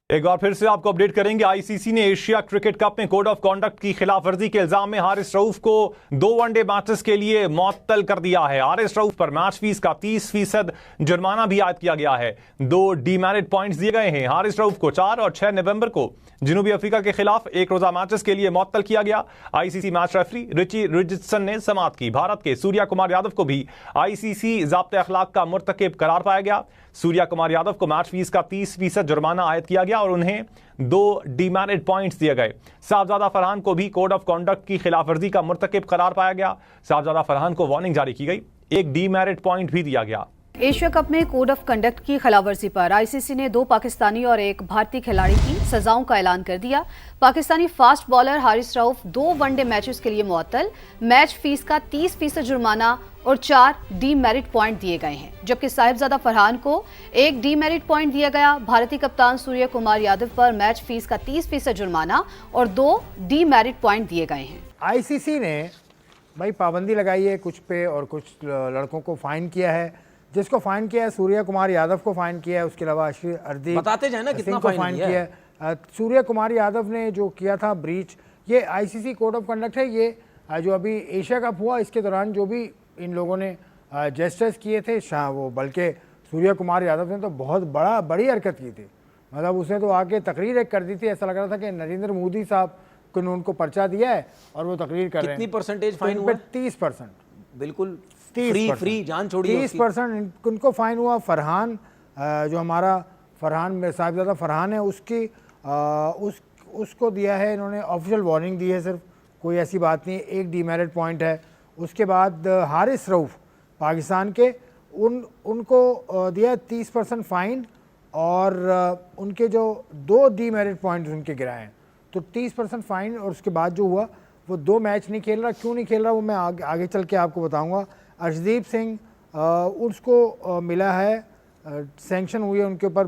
एक बार फिर से आपको अपडेट करेंगे। आईसीसी ने एशिया क्रिकेट कप में कोड ऑफ कॉन्डक्ट की खिलाफवर्जी के इल्जाम में हारिस रऊफ को 2 वनडे मैचेस के लिए मुअत्तल कर दिया है। हारिस रऊफ पर मैच फीस का 30% जुर्माना भी आयद किया गया है। 2 डीमेरिट पॉइंट्स दिए गए हैं। हारिस रऊफ को 4 और 6 नवंबर को जनूबी अफ्रीका के खिलाफ एक रोजा मैचेस के लिए मुअत्तल किया गया। ICC match referee Richie Richardson ने समाअत की। भारत के सूर्या कुमार यादव को भी आईसीसी ज़ाब्ते अखलाक का मुर्तकिब करार पाया गया। सूर्या कुमार यादव को मैच फीस का 30% जुर्माना आयद किया गया और उन्हें 2 डीमेरिट पॉइंट्स दिए गए। साहबजादा फरहान को भी कोड ऑफ कॉन्डक्ट की खिलाफवर्जी का मुर्तकिब करार पाया गया। साहबजादा फरहान को वार्निंग जारी की गई, 1 डीमेरिट पॉइंट भी दिया गया। एशिया कप में कोड ऑफ कंडक्ट की खिलाफवर्जी पर आईसीसी ने 2 पाकिस्तानी और 1 भारतीय खिलाड़ी की सजाओं का ऐलान कर दिया। Pakistani fast bowler Haris Rauf 2 one day matches के लिए मुअत्तल, मैच फीस का 30% जुर्माना और 4 डीमेरिट पॉइंट दिए गए हैं, जबकि साहिबजादा फरहान को 1 डीमेरिट पॉइंट दिया गया। भारतीय कप्तान सूर्य कुमार यादव पर मैच फीस का 30% जुर्माना और 2 डीमेरिट पॉइंट दिए गए हैं। आईसीसी ने भाई पाबंदी लगाई है कुछ पे और कुछ लड़कों को फाइन किया है। जिसको फाइन किया है सूर्य कुमार यादव को फाइन किया है, उसके अलावा अर्दी बताते जाए ना कितना फाइन किया है। सूर्य कुमार यादव ने जो किया था ब्रीच, ये आईसीसी कोड ऑफ कंडक्ट है। ये जो अभी एशिया कप हुआ इसके दौरान जो भी इन लोगों ने जेस्टर्स किए थे, वो बल्कि सूर्य कुमार यादव ने तो बहुत बड़ी हरकत की थी। मतलब उसने तो आके तकरीर एक कर दी थी, ऐसा लग रहा था कि नरेंद्र मोदी साहब को उनको पर्चा दिया है और वो तकरीर कर रहे हैं। कितनी परसेंटेज फाइन हुआ? 30%। बिल्कुल फ्री जान छोड़िए। 30% उनको फाइन हुआ। फरहान जो हमारा फरहान साहिबजादा फरहान है, उसको दिया है इन्होंने, ऑफिशियल वार्निंग दी है, सिर्फ कोई ऐसी बात नहीं है। 1 डीमेरिट पॉइंट है। उसके बाद हारिस रऊफ पाकिस्तान के, उनको दिया 30% फाइन और उनके जो 2 डीमेरिट पॉइंट उनके गिराए हैं, तो 30% फाइन। और उसके बाद जो हुआ वो 2 मैच नहीं खेल रहा। क्यों नहीं खेल रहा वो मैं आगे चल के आपको बताऊंगा। अर्शदीप सिंह उसको मिला है, सैंक्शन हुई है उनके ऊपर,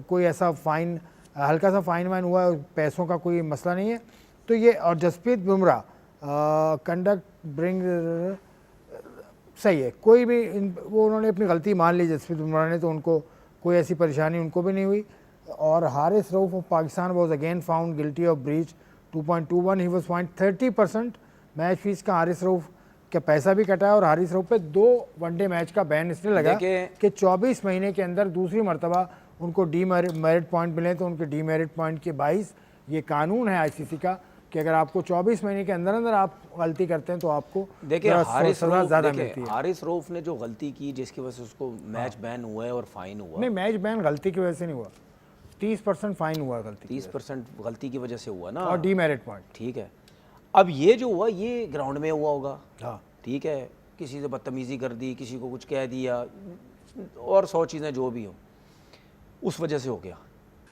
कोई ऐसा फ़ाइन, हल्का सा फ़ाइन वाइन हुआ है, पैसों का कोई मसला नहीं है। तो ये, और जसप्रीत बुमराह कंडक्ट ब्रिंग सही है, कोई भी वो उन्होंने अपनी गलती मान ली जसप्रीत बुमराह ने, तो उनको कोई ऐसी परेशानी उनको भी नहीं हुई। और Haris Rauf of Pakistan was again found guilty of breach 2.21। He was find 30% match fees का। हारिस रऊफ का पैसा भी कटा है और हारिस रऊफ पे 2 वनडे मैच का बैन इसलिए लगा कि 24 महीने के अंदर दूसरी मरतबा उनको डीमेरिट पॉइंट मिले, तो उनके डीमेरिट पॉइंट के 22। ये कानून है आईसीसी का कि अगर आपको 24 महीने के अंदर अंदर आप गलती करते हैं तो आपको देखिए ज़्यादा मिलती है। हारिस रऊफ ने जो गलती की जिसकी वजह से उसको मैच बैन हुआ है और फाइन हुआ। नहीं, मैच बैन गलती की वजह से नहीं हुआ, 30% फाइन हुआ गलती, 30% गलती की वजह से हुआ ना, और डीमेरिट पॉइंट। ठीक है। अब ये जो हुआ ये ग्राउंड में हुआ होगा, हाँ ठीक है, किसी से बदतमीज़ी कर दी, किसी को कुछ कह दिया और 100 चीज़ें जो भी हो, उस वजह से हो गया।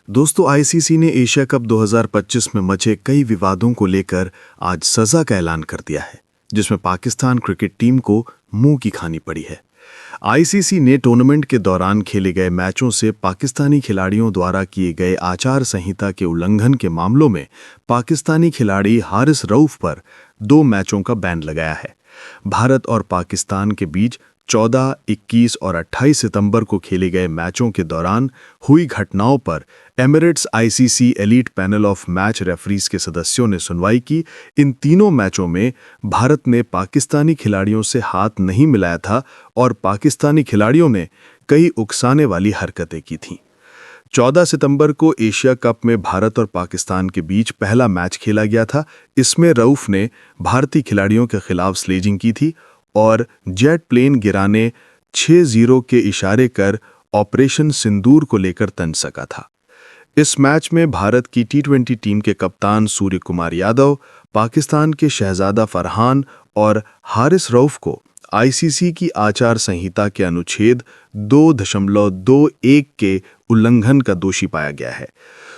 दोस्तों, आईसीसी ने एशिया कप 2025 में मचे कई विवादों को लेकर आज सज़ा का ऐलान कर दिया है, जिसमें पाकिस्तान क्रिकेट टीम को मुंह की खानी पड़ी है। आईसीसी ने टूर्नामेंट के दौरान खेले गए मैचों से पाकिस्तानी खिलाड़ियों द्वारा किए गए आचार संहिता के उल्लंघन के मामलों में पाकिस्तानी खिलाड़ी हारिस रऊफ पर 2 मैचों का बैन लगाया है। भारत और पाकिस्तान के बीच 14, 21 और 28 सितंबर को खेले गए मैचों के दौरान हुई घटनाओं पर Emirates ICC elite panel of match referees के सदस्यों ने सुनवाई की। इन तीनों मैचों में भारत ने पाकिस्तानी खिलाड़ियों से हाथ नहीं मिलाया था और पाकिस्तानी खिलाड़ियों ने कई उकसाने वाली हरकतें की थीं। 14 सितंबर को एशिया कप में भारत और पाकिस्तान के बीच पहला मैच खेला गया था। इसमें रऊफ ने भारतीय खिलाड़ियों के खिलाफ स्लेजिंग की थी और जेट प्लेन गिराने 6-0 के इशारे कर ऑपरेशन सिंदूर को लेकर तंज सका था। इस मैच में भारत की T20 टीम के कप्तान सूर्य कुमार यादव, पाकिस्तान के शहजादा फरहान और हारिस रऊफ को आईसीसी की आचार संहिता के अनुच्छेद 2.21 के उल्लंघन का दोषी पाया गया है।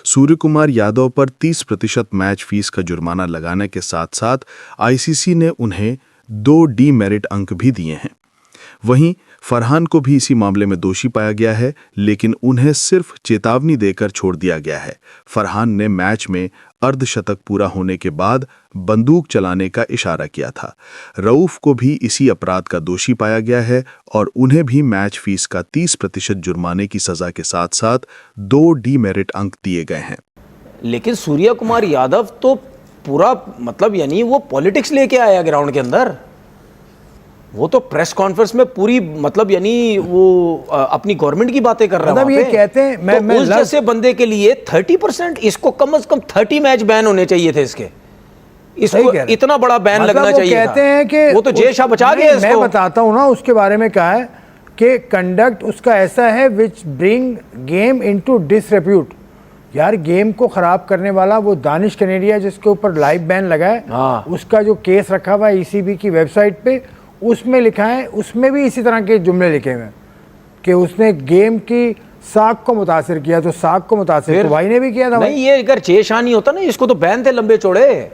सूर्य कुमार यादव पर 30% मैच फीस का जुर्माना लगाने के साथ साथ आईसीसी ने उन्हें 2 डीमेरिट अंक भी दिए हैं। वहीं फरहान को भी इसी मामले में दोषी पाया गया है, लेकिन उन्हें सिर्फ चेतावनी देकर छोड़ दिया गया है। फरहान ने मैच में अर्धशतक पूरा होने के बाद बंदूक चलाने का इशारा किया था। रऊफ को भी इसी अपराध का दोषी पाया गया है और उन्हें भी मैच फीस का 30% जुर्माने की सजा के साथ साथ 2 डीमेरिट अंक दिए गए हैं। लेकिन सूर्य कुमार यादव तो पूरा मतलब यानी वो पॉलिटिक्स लेके आया ग्राउंड के अंदर। वो तो प्रेस कॉन्फ्रेंस में पूरी मतलब यानी वो अपनी गवर्नमेंट की बातें कर रहा है। मतलब ये कहते हैं मैं उस जैसे बंदे के लिए 30%, इसको कम से कम 30 मैच बैन होने चाहिए थे इसके। इसको इतना बड़ा बैन मतलब लगना चाहिए कहते हैं कि वो तो जय शाह बचा गया इसको। मैं बताता हूं ना उसके बारे में कहा है कि कंडक्ट उसका ऐसा है विच ब्रिंग गेम इनटू डिसरेप्यूट। यार गेम को खराब करने वाला वो दानिश कनेरिया जिसके ऊपर लाइव बैन लगा है, उसका जो केस रखा हुआ है ईसीबी की वेबसाइट पे, उसमें लिखा है, उसमें भी इसी तरह के जुमले लिखे हुए हैं कि उसने गेम की साख को मुतासिर किया। तो साख को मुतासिर तो भाई ने भी किया था। नहीं, ये अगर जय शाह नहीं होता ना, इसको तो बैन थे लंबे चौड़े।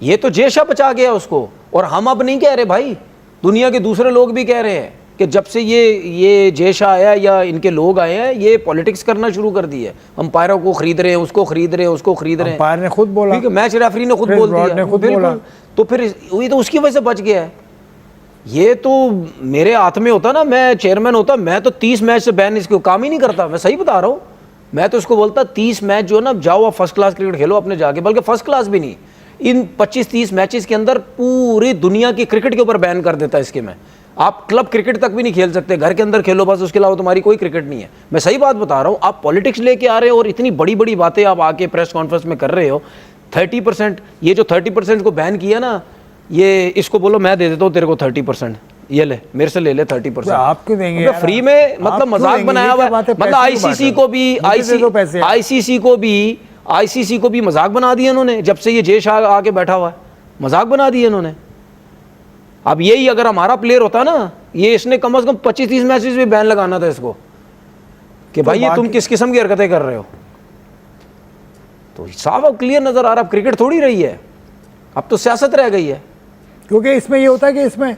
ये तो जय शाह बचा गया उसको। और हम अब नहीं कह रहे भाई, दुनिया के दूसरे लोग भी कह रहे हैं कि जब से ये जय शाह आया या इनके लोग आए हैं, ये पॉलिटिक्स करना शुरू कर दी है। अंपायरों को खरीद रहे हैं, उसको खरीद रहे हैं, उसको खरीद रहे हैं। अंपायर ने खुद बोला, ठीक है, मैच रेफरी ने खुद बोल दिया, बिल्कुल। तो फिर ये तो उसकी वजह से बच गया है। ये तो मेरे हाथ में होता ना, मैं चेयरमैन होता, मैं तो 30 मैच से बैन इसको काम ही नहीं करता। मैं सही बता रहा हूँ। मैं तो इसको बोलता 30 मैच जो है ना, जाओ आप फर्स्ट क्लास क्रिकेट खेलो अपने जाके, बल्कि फर्स्ट क्लास भी नहीं, इन 25-30 मैचेस के अंदर पूरी दुनिया की क्रिकेट के ऊपर बैन कर देता है इसके में। आप क्लब क्रिकेट तक भी नहीं खेल सकते, घर के अंदर खेलो बस, उसके अलावा तुम्हारी कोई क्रिकेट नहीं है। मैं सही बात बता रहा हूँ। आप पॉलिटिक्स लेके आ रहे हो और इतनी बड़ी बड़ी बातें आप आके प्रेस कॉन्फ्रेंस में कर रहे हो। 30%, ये जो 30% को बैन किया ना, ये इसको बोलो मैं दे देता हूँ तेरे को 30%, ये ले मेरे से ले ले 30%। आप क्यों देंगे फ्री में? मतलब मजाक बनाया हुआ है। मतलब आईसीसी को भी मजाक बना दिया इन्होंने। जब से ये जय शाह आके बैठा हुआ है, मजाक बना दिया इन्होंने। अब यही अगर हमारा प्लेयर होता ना, ये इसने कम से कम 25-30 मैचेस में बैन लगाना था इसको कि भाई ये तुम किस किस्म की हरकतें कर रहे हो। तो साफ और क्लियर नजर आ रहा, अब क्रिकेट थोड़ी रही है, अब तो सियासत रह गई है। क्योंकि इसमें ये होता है कि इसमें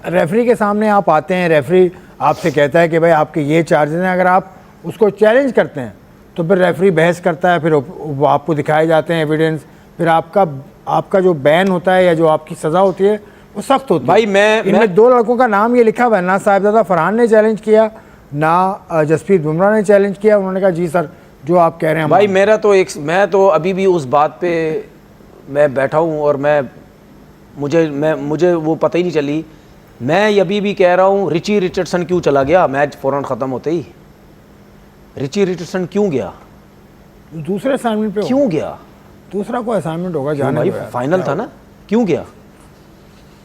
रेफरी के सामने आप आते हैं, रेफरी आपसे कहता है कि भाई आपके ये चार्जेस हैं। अगर आप उसको चैलेंज करते हैं तो फिर रेफरी बहस करता है, फिर वो आपको दिखाए जाते हैं एविडेंस, फिर आपका जो बैन होता है या जो आपकी सज़ा होती है वो सख्त होती है। भाई इनमें 2 लड़कों का नाम ये लिखा हुआ है, ना साहिबजादा फरहान ने चैलेंज किया, ना जसप्रीत बुमराह ने चैलेंज किया। उन्होंने कहा जी सर जो आप कह रहे हैं। भाई मैं तो अभी भी उस बात पे मैं बैठा हूँ और मुझे वो पता ही नहीं चली। मैं अभी भी कह रहा हूँ, रिची रिचर्डसन क्यों चला गया मैच फौरन ख़त्म होते ही? रिची रिचर्डसन क्यों गया? दूसरे असाइनमेंट पे क्यों गया? दूसरा कोई असाइनमेंट होगा, जाने भाई फाइनल था ना, क्यों गया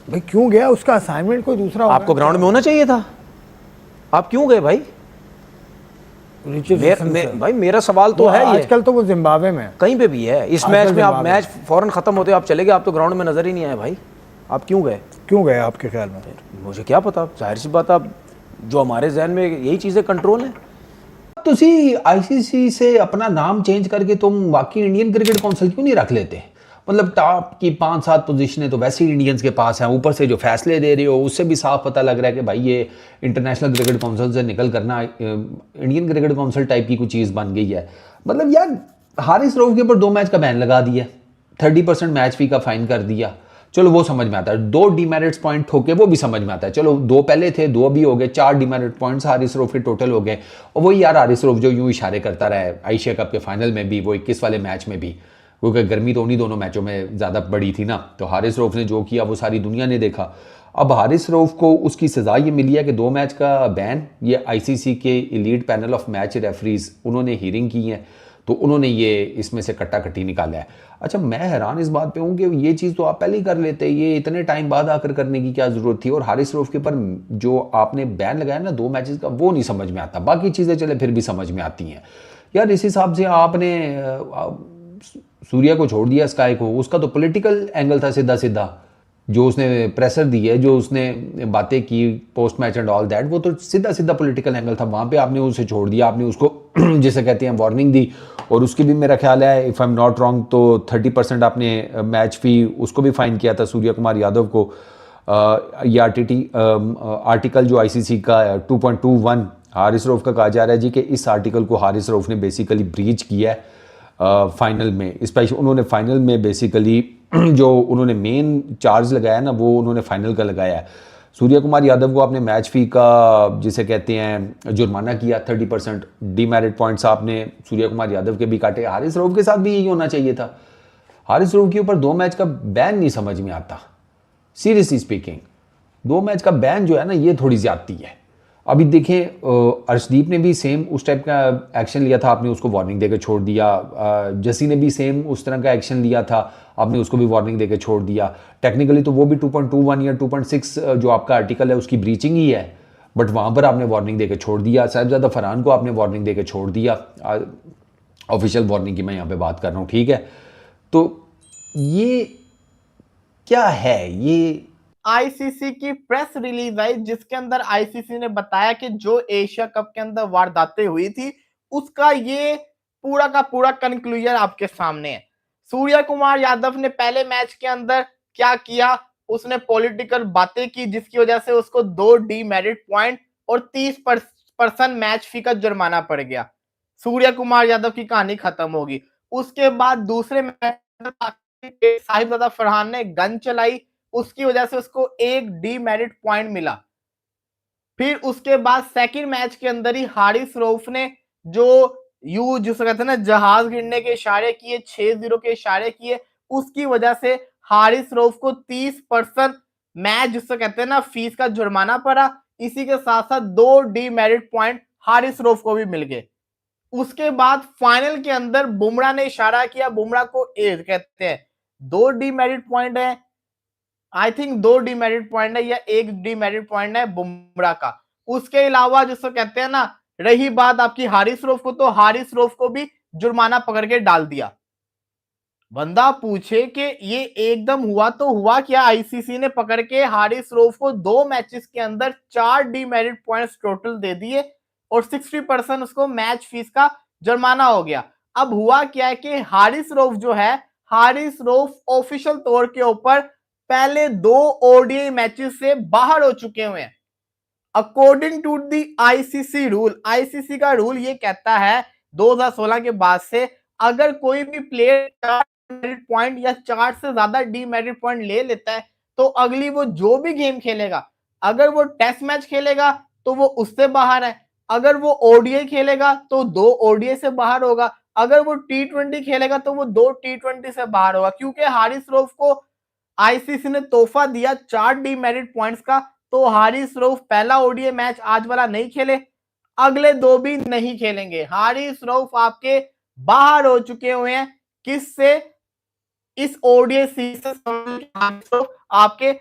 भाई? क्यों गया? उसका असाइनमेंट कोई दूसरा होगा। आपको ग्राउंड में होना चाहिए था, आप क्यों गए भाई? भाई मेरा सवाल तो है, आजकल तो वो जिम्बाब्वे में कहीं पे भी है। इस मैच में आप मैच फौरन खत्म होते आप चले गए, आप तो ग्राउंड में नजर ही नहीं आए भाई। आप क्यों गए आपके ख्याल में? मुझे क्या पता, जाहिर सी बात, आप जो हमारे जहन में यही चीजें कंट्रोल है। तुसी आईसीसी से अपना नाम चेंज करके तुम बाकी इंडियन क्रिकेट काउंसिल क्यों नहीं रख लेते? मतलब टॉप की 5-7 पोजीशनें तो वैसे ही इंडियंस के पास हैं, ऊपर से जो फैसले दे रहे हो उससे भी साफ पता लग रहा है कि भाई ये इंटरनेशनल क्रिकेट काउंसिल से निकल करना इंडियन क्रिकेट काउंसिल टाइप की कोई चीज़ बन गई है। मतलब यार हारिस रऊफ के ऊपर 2 मैच का बैन लगा दिया, 30% मैच फी का फाइन कर दिया, चलो वो समझ में आता है। 2 डीमेरिट्स पॉइंट ठोके, वो भी समझ में आता है। चलो 2 पहले थे, 2 भी हो गए, 4 डीमेरिट पॉइंट्स हारिस रऊफ के टोटल हो गए। और वही यार हारिस रऊफ जो यूं इशारे करता रहा है एशिया कप के फाइनल में भी, वो 21 वाले मैच में भी, क्योंकि गर्मी तो उन्हीं दोनों मैचों में ज़्यादा बड़ी थी ना। तो हारिस रऊफ ने जो किया वो सारी दुनिया ने देखा। अब हारिस रऊफ को उसकी सज़ा ये मिली है कि 2 मैच का बैन। ये आईसीसी के elite panel of match referees उन्होंने हीयरिंग की है, तो उन्होंने ये इसमें से कट्टा कट्टी निकाला है। अच्छा, मैं हैरान इस बात पे हूँ कि ये चीज़ तो आप पहले ही कर लेते, ये इतने टाइम बाद आकर करने की क्या ज़रूरत थी? और हारिस रऊफ के ऊपर जो आपने बैन लगाया ना 2 मैचेस का, वो नहीं समझ में आता। बाकी चीज़ें चले फिर भी समझ में आती हैं। यार इस हिसाब से आपने सूर्या को छोड़ दिया, स्काई को, उसका तो पॉलिटिकल एंगल था सीधा सीधा, जो उसने प्रेशर दी है, जो उसने बातें की post match and all that, वो तो सीधा सीधा पॉलिटिकल एंगल था। वहाँ पे आपने उसे छोड़ दिया, आपने उसको जिसे कहते हैं वार्निंग दी, और उसकी भी मेरा ख्याल है if I am not wrong तो 30% आपने मैच फी उसको भी फाइन किया था सूर्य कुमार यादव को। ये आर्टिकल जो आईसीसी का 2.21 हारिस रऊफ का कहा जा रहा है जी कि इस आर्टिकल को हारिस रऊफ ने बेसिकली ब्रीच किया है फाइनल में। स्पेशली उन्होंने फाइनल में बेसिकली जो उन्होंने मेन चार्ज लगाया ना वो उन्होंने फाइनल का लगाया है। सूर्य कुमार यादव को आपने मैच फी का जिसे कहते हैं जुर्माना किया 30%, डीमेरिट पॉइंट्स आपने सूर्य कुमार यादव के भी काटे। हारिस रऊफ के साथ भी यही होना चाहिए था। हारिस रऊफ के ऊपर 2 मैच का बैन नहीं समझ में आता, सीरियसली स्पीकिंग। 2 मैच का बैन जो है ना ये थोड़ी ज्यादती है। अभी देखें अर्शदीप ने भी सेम उस टाइप का एक्शन लिया था, आपने उसको वार्निंग देकर छोड़ दिया। जसी ने भी सेम उस तरह का एक्शन लिया था, आपने उसको भी वार्निंग देकर छोड़ दिया। टेक्निकली तो वो भी 2.21 या 2.6 जो आपका आर्टिकल है उसकी ब्रीचिंग ही है, बट वहाँ पर आपने वार्निंग देकर छोड़ दिया। साहिबजादा फरहान को आपने वार्निंग देकर छोड़ दिया। ऑफिशियल वार्निंग की मैं यहाँ पे बात कर रहा हूँ, ठीक है। तो ये क्या है, ये आईसीसी की प्रेस रिलीज आई जिसके अंदर आईसीसी ने बताया कि जो एशिया कप के अंदर वारदातें हुई थी उसका ये पूरा का पूरा कंक्लूजन आपके सामने है। सूर्य कुमार यादव ने पहले मैच के अंदर क्या किया, उसने पॉलिटिकल बातें की जिसकी वजह से उसको 2 डीमेरिट पॉइंट और 30% मैच फी का जुर्माना पड़ गया। सूर्य कुमार यादव की कहानी खत्म होगी। उसके बाद दूसरे मैच साहिबजादा फरहान ने गन चलाई, उसकी वजह से उसको 1 डीमेरिट पॉइंट मिला। फिर उसके बाद सेकंड मैच के अंदर ही हारिस रऊफ ने जिसे कहते हैं ना जहाज गिरने के इशारे किए, 6-0 के इशारे किए, उसकी वजह से हारिस रऊफ को 30% मैच जिसे कहते हैं ना फीस का जुर्माना पड़ा। इसी के साथ साथ 2 डीमेरिट पॉइंट हारिस रऊफ को भी मिल गए। उसके बाद फाइनल के अंदर बुमराह ने इशारा किया, बुमराह को कहते हैं 2 डीमेरिट पॉइंट है, आई थिंक 2 डीमेरिट पॉइंट है या 1 डीमेरिट पॉइंट है बुमराह का। उसके अलावा जिसको कहते हैं ना रही बात आपकी हारिस रऊफ को, तो हारिस रऊफ को भी जुर्माना पकड़ के डाल दिया। बंदा पूछे कि ये एकदम हुआ तो हुआ क्या। आईसीसी ने पकड़ के हारिस रऊफ को 2 मैचेस के अंदर 4 डीमेरिट पॉइंट्स टोटल दे दिए और 60% उसको मैच फीस का जुर्माना हो गया। अब हुआ क्या है कि हारिस रऊफ जो है, हारिस रऊफ ऑफिशियल तौर के ऊपर पहले 2 ओडीआई मैचेस से बाहर हो चुके हुए हैं। According to the ICC rule, ICC का रूल ये कहता है 2016 के बाद से अगर कोई भी प्लेयर 4 डीमेरिट पॉइंट या 4 से ज्यादा डीमेरिट पॉइंट ले लेता है तो अगली वो जो भी गेम खेलेगा, अगर वो टेस्ट मैच खेलेगा तो वो उससे बाहर है, अगर वो ओडीआई खेलेगा तो 2 ओडीआई से बाहर होगा, अगर वो T20 खेलेगा तो वो 2 T20 से बाहर होगा। क्योंकि हारिस रऊफ को आईसीसी ने तोहफा दिया 4 डीमेरिट पॉइंट्स का, तो हारिस रऊफ पहला ओडीआई मैच आज वाला नहीं खेले, अगले 2 भी नहीं खेलेंगे। हारिस रऊफ आपके बाहर हो चुके हुए हैं। किससे? इस ओडीआई सीरीज आपके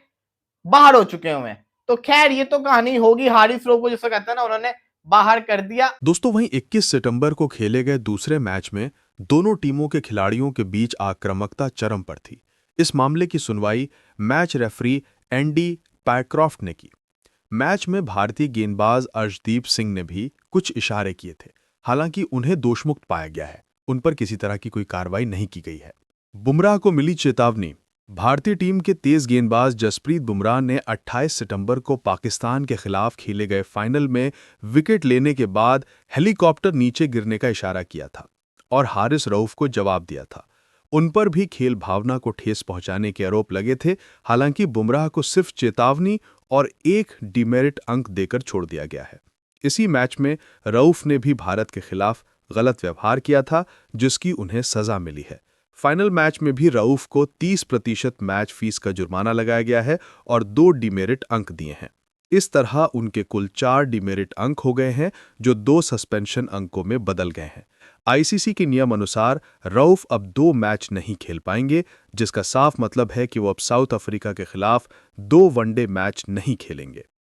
बाहर हो चुके हुए हैं। तो खैर ये तो कहानी होगी हारिस रऊफ को, जिसको कहते हैं ना उन्होंने बाहर कर दिया। दोस्तों, वहीं 21 सितंबर को खेले गए दूसरे मैच में दोनों टीमों के खिलाड़ियों के बीच आक्रामकता चरम पर थी। इस मामले की सुनवाई मैच रेफरी एंडी पैक्रॉफ्ट ने की। मैच में भारतीय गेंदबाज अर्शदीप सिंह ने भी कुछ इशारे किए थे, हालांकि उन्हें दोषमुक्त पाया गया है, उन पर किसी तरह की कोई कार्रवाई नहीं की गई है। बुमराह को मिली चेतावनी। भारतीय टीम के तेज गेंदबाज जसप्रीत बुमराह ने 28 सितंबर को पाकिस्तान के खिलाफ खेले गए फाइनल में विकेट लेने के बाद हेलीकॉप्टर नीचे गिरने का इशारा किया था और हारिस रऊफ को जवाब दिया था। उन पर भी खेल भावना को ठेस पहुंचाने के आरोप लगे थे। हालांकि बुमराह को सिर्फ चेतावनी और 1 डीमेरिट अंक देकर छोड़ दिया गया है। इसी मैच में रऊफ ने भी भारत के खिलाफ गलत व्यवहार किया था, जिसकी उन्हें सजा मिली है। फाइनल मैच में भी रऊफ को 30% मैच फीस का जुर्माना लगाया गया है और 2 डीमेरिट अंक दिए हैं। इस तरह उनके कुल 4 डीमेरिट अंक हो गए हैं, जो 2 सस्पेंशन अंकों में बदल गए हैं। आईसीसी के नियम अनुसार रऊफ अब 2 मैच नहीं खेल पाएंगे, जिसका साफ मतलब है कि वो अब साउथ अफ्रीका के खिलाफ 2 वनडे मैच नहीं खेलेंगे।